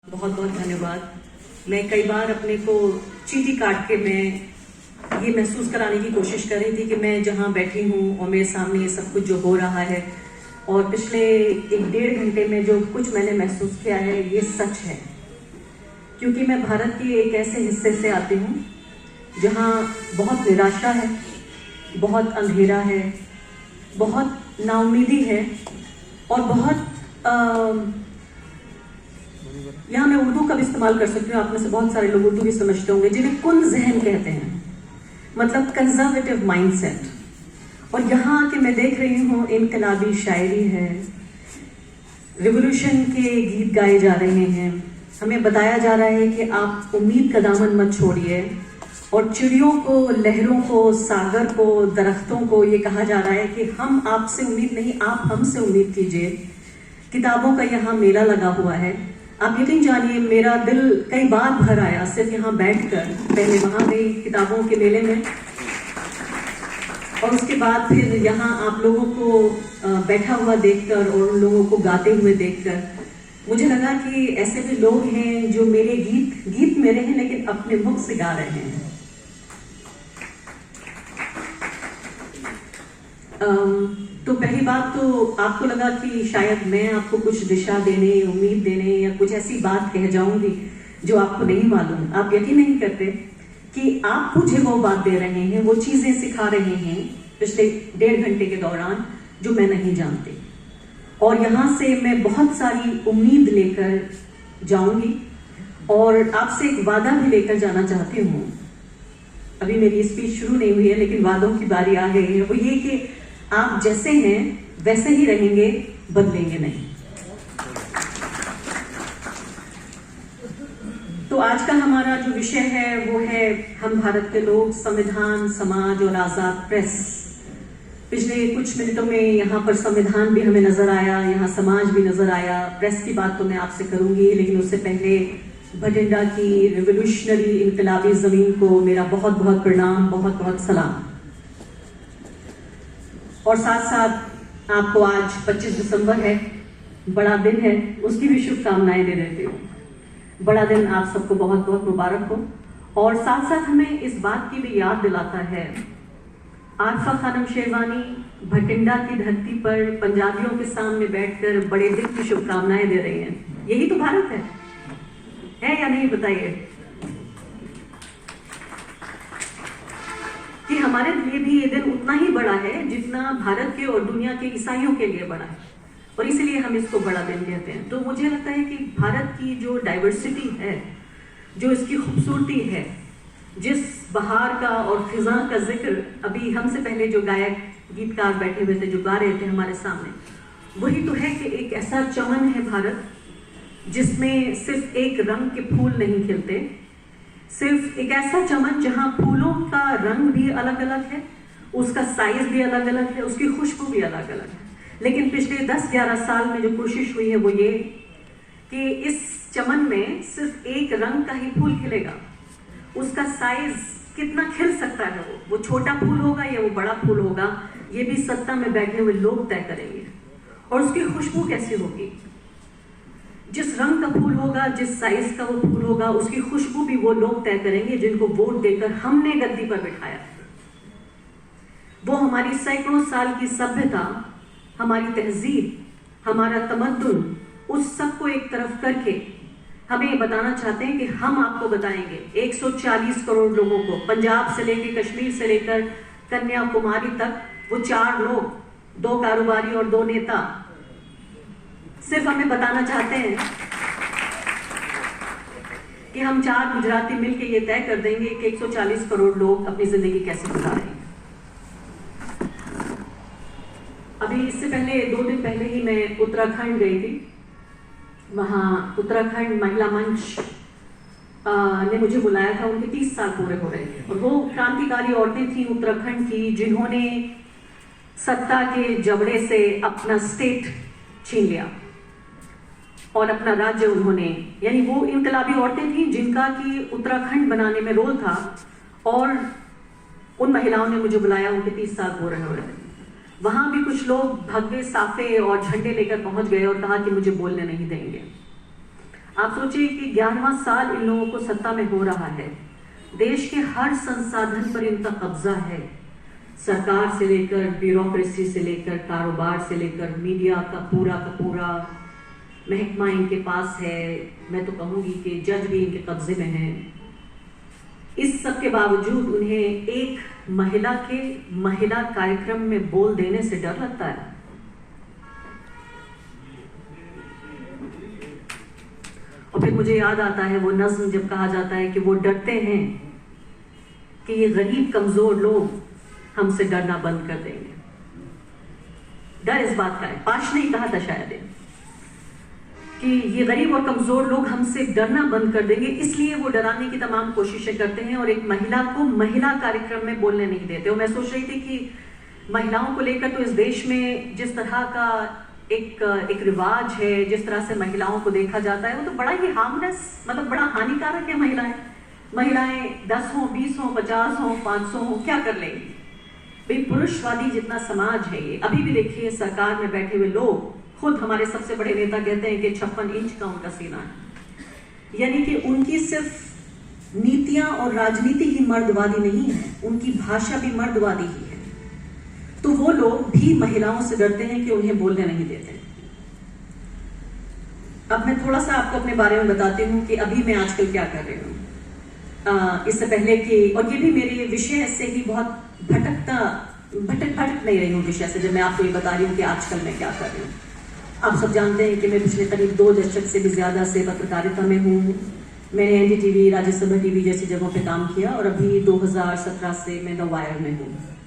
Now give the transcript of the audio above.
बहुत बहुत धन्यवाद। मैं कई बार अपने को चीटी काट के मैं ये महसूस कराने की कोशिश कर रही थी कि मैं जहाँ बैठी हूँ और मेरे सामने ये सब कुछ जो हो रहा है और पिछले 1-1.5 घंटे में जो कुछ मैंने महसूस किया है ये सच है, क्योंकि मैं भारत के एक ऐसे हिस्से से आती हूँ जहाँ बहुत निराशा है, बहुत अंधेरा है, बहुत नाउम्मीदी है और बहुत यहाँ मैं उर्दू का भी इस्तेमाल कर सकती हूँ। आप में से बहुत सारे लोग उर्दू भी समझते होंगे, जिन्हें कुन जहन कहते हैं, मतलब कंजर्वेटिव माइंडसेट। और यहाँ आके मैं देख रही हूँ इनकलाबी शायरी है, रिवोल्यूशन के गीत गाए जा रहे हैं, हमें बताया जा रहा है कि आप उम्मीद का दामन मत छोड़िए। और चिड़ियों को, लहरों को, सागर को, दरख्तों को ये कहा जा रहा है कि हम आपसे उम्मीद नहीं, आप हमसे उम्मीद कीजिए। किताबों का यहाँ मेला लगा हुआ है। आप यकीन जानिए मेरा दिल कई बार भर आया सिर्फ यहाँ बैठकर। पहले वहाँ गई किताबों के मेले में और उसके बाद फिर यहाँ आप लोगों को बैठा हुआ देखकर और उन लोगों को गाते हुए देखकर मुझे लगा कि ऐसे भी लोग हैं जो मेरे गीत मेरे हैं लेकिन अपने मुख से गा रहे हैं। तो पहली बात तो आपको लगा कि शायद मैं आपको कुछ दिशा देने, उम्मीद देने या कुछ ऐसी बात कह जाऊंगी जो आपको नहीं मालूम। आप यकीन नहीं करते कि आप मुझे वो बात दे रहे हैं, वो चीजें सिखा रहे हैं पिछले 1.5 घंटे के दौरान जो मैं नहीं जानती। और यहाँ से मैं बहुत सारी उम्मीद लेकर जाऊंगी और आपसे एक वादा भी लेकर जाना चाहती हूँ। अभी मेरी स्पीच शुरू नहीं हुई है लेकिन वादों की बारी आ गई है। वो ये कि आप जैसे हैं वैसे ही रहेंगे, बदलेंगे नहीं। तो आज का हमारा जो विषय है वो है हम भारत के लोग, संविधान, समाज और आजाद प्रेस। पिछले कुछ मिनटों में यहाँ पर संविधान भी हमें नजर आया, यहाँ समाज भी नजर आया। प्रेस की बात तो मैं आपसे करूंगी, लेकिन उससे पहले भटिंडा की रिवोल्यूशनरी इनकलाबी जमीन को मेरा बहुत बहुत प्रणाम, बहुत बहुत सलाम। और साथ साथ आपको आज 25 दिसंबर है, बड़ा दिन है, उसकी भी शुभकामनाएं दे देती हूँ। बड़ा दिन आप सबको बहुत बहुत मुबारक हो। और साथ साथ हमें इस बात की भी याद दिलाता है, आरफा खानम शेरवानी भटिंडा की धरती पर पंजाबियों के सामने बैठकर बड़े दिन की शुभकामनाएं दे रही हैं। यही तो भारत है या नहीं, बताइए। कि हमारे लिए भी ये दिन उतना ही बड़ा है जितना भारत के और दुनिया के ईसाइयों के लिए बड़ा है, और इसीलिए हम इसको बड़ा दिन कहते हैं। तो मुझे लगता है कि भारत की जो डाइवर्सिटी है, जो इसकी खूबसूरती है, जिस बहार का और फिजा का जिक्र अभी हमसे पहले जो गायक गीतकार बैठे हुए थे, जो गा रहे थे हमारे सामने, वही तो है कि एक ऐसा चमन है भारत जिसमें सिर्फ एक रंग के फूल नहीं खिलते, सिर्फ एक ऐसा चमन जहां फूलों का रंग भी अलग अलग है, उसका साइज भी अलग अलग है, उसकी खुशबू भी अलग अलग है। लेकिन पिछले 10-11 साल में जो कोशिश हुई है वो ये कि इस चमन में सिर्फ एक रंग का ही फूल खिलेगा। उसका साइज कितना खिल सकता है, वो छोटा फूल होगा या वो बड़ा फूल होगा, ये भी सत्ता में बैठे हुए लोग तय करेंगे। और उसकी खुशबू कैसी होगी, जिस रंग का फूल होगा, जिस साइज का वो फूल होगा, उसकी खुशबू भी वो लोग तय करेंगे जिनको वोट देकर हमने गद्दी पर बिठाया। वो हमारी सैकड़ों साल की सभ्यता, हमारी तहजीब, हमारा तमद्दुन, उस सब को एक तरफ करके हमें ये बताना चाहते हैं कि हम आपको बताएंगे 140 करोड़ लोगों को, पंजाब से लेकर कश्मीर से लेकर कन्याकुमारी तक, वो 4 लोग, 2 कारोबारी और 2 नेता, सिर्फ हमें बताना चाहते हैं कि हम 4 गुजराती मिलकर ये तय कर देंगे कि 140 करोड़ लोग अपनी जिंदगी कैसे गुजारेंगे। अभी इससे पहले 2 दिन पहले ही मैं उत्तराखंड गई थी। वहाँ उत्तराखंड महिला मंच ने मुझे बुलाया था, उनके 30 साल पूरे हो रहे थे। और वो क्रांतिकारी औरतें थी उत्तराखंड की जिन्होंने सत्ता के जबड़े से अपना स्टेट छीन लिया और अपना राज्य उन्होंने, यानी वो इनकलाबी औरतें थी जिनका कि उत्तराखंड बनाने में रोल था। और उन महिलाओं ने मुझे बुलाया, उनके 30 साल पूरे हो रहे थे। वहां भी कुछ लोग भगवे साफे और झंडे लेकर पहुंच गए और कहा कि मुझे बोलने नहीं देंगे। आप सोचिए कि 11वां साल इन लोगों को सत्ता में हो रहा है, देश के हर संसाधन पर इनका कब्जा है, सरकार से लेकर ब्यूरोक्रेसी से लेकर कारोबार से लेकर मीडिया का पूरा महकमा इनके पास है। मैं तो कहूंगी कि जज भी इनके कब्जे में है। इस सब के बावजूद उन्हें एक महिला कार्यक्रम में बोल देने से डर लगता है। और फिर मुझे याद आता है वो नज्म जब कहा जाता है कि वो डरते हैं कि ये गरीब कमजोर लोग हमसे डरना बंद कर देंगे। डर इस बात का है, पाश ने ही कहा था शायद कि ये गरीब और कमजोर लोग हमसे डरना बंद कर देंगे, इसलिए वो डराने की तमाम कोशिशें करते हैं और एक महिला को महिला कार्यक्रम में बोलने नहीं देते। और मैं सोच रही थी कि महिलाओं को लेकर तो इस देश में जिस तरह का एक रिवाज है, जिस तरह से महिलाओं को देखा जाता है, वो तो बड़ा ही हार्मलेस, मतलब बड़ा हानिकारक है। महिलाएं 10 हो, 20 हो, 50 हो, 500 हो, क्या कर लेंगी भाई? पुरुषवादी जितना समाज है ये, अभी भी देखिए सरकार में बैठे हुए लोग, खुद हमारे सबसे बड़े नेता कहते हैं कि 56 इंच का उनका सीना है। यानी कि उनकी सिर्फ नीतियां और राजनीति ही मर्दवादी नहीं है, उनकी भाषा भी मर्दवादी ही है। तो वो लोग भी महिलाओं से डरते हैं कि उन्हें बोलने नहीं देते। अब मैं थोड़ा सा आपको अपने बारे में बताती हूँ कि अभी मैं आजकल क्या कर रही हूँ। इससे पहले कि, और ये भी मेरे विषय से ही बहुत भटक नहीं रही हूँ विषय से, जब मैं आपको ये बता रही हूँ कि आजकल मैं क्या कर रही हूँ। आप सब जानते हैं कि मैं पिछले करीब 2 दशक से भी ज्यादा से पत्रकारिता में हूँ। मैंने एनडीटीवी, राज्यसभा टीवी जैसी जगहों पे काम किया और अभी 2017 से मैं द वायर में हूँ।